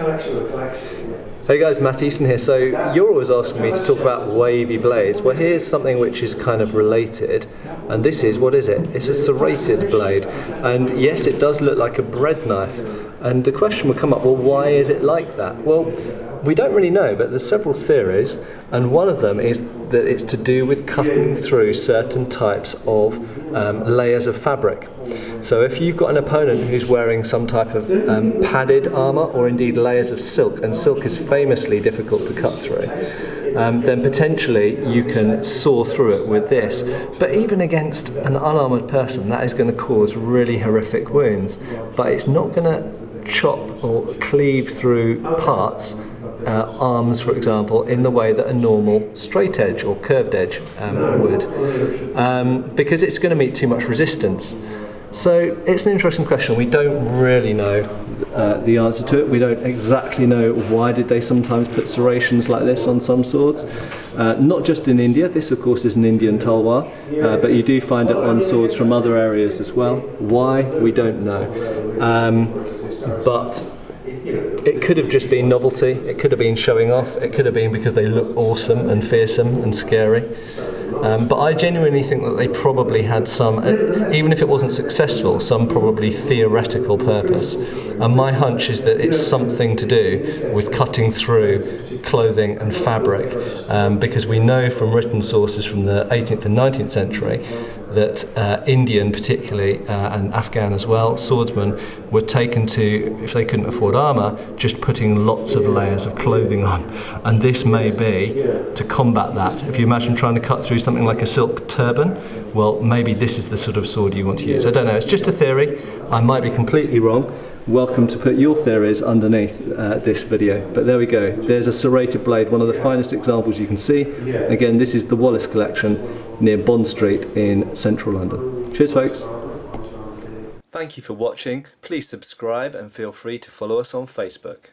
Hey guys, Matt Easton here. So you're always asking me to talk about wavy blades. Well, here's something which is kind of related, and this is, what is it? It's a serrated blade, and yes, it does look like a bread knife. And the question will come up, well, why is it like that? Well, we don't really know, but there's several theories, and one of them is that it's to do with cutting through certain types of layers of fabric. So if you've got an opponent who's wearing some type of padded armour, or indeed layers of silk, and silk is famously difficult to cut through, then potentially you can saw through it with this. But even against an unarmoured person, that is going to cause really horrific wounds, but it's not going to chop or cleave through parts, arms for example, in the way that a normal straight edge or curved edge would, because it's going to meet too much resistance. So it's an interesting question. We don't really know the answer to it. We don't exactly know why did they sometimes put serrations like this on some swords. Not just in India, this of course is an Indian talwar, but you do find it on swords from other areas as well. Why? We don't know. But it could have just been novelty, it could have been showing off, it could have been because they look awesome and fearsome and scary. But I genuinely think that they probably had some, even if it wasn't successful, some probably theoretical purpose. And my hunch is that it's something to do with cutting through clothing and fabric, because we know from written sources from the 18th and 19th century that Indian particularly, and Afghan as well, swordsmen were taken to, if they couldn't afford armour, just putting lots of layers of clothing on. And this may be to combat that. If you imagine trying to cut through something like a silk turban, well, maybe this is the sort of sword you want to use. I don't know, it's just a theory. I might be completely wrong. Welcome to put your theories underneath this video. But there we go, there's a serrated blade, one of the finest examples you can see. Again, this is the Wallace collection near Bond Street in central London. Cheers folks. Thank you for watching. Please subscribe and feel free to follow us on Facebook.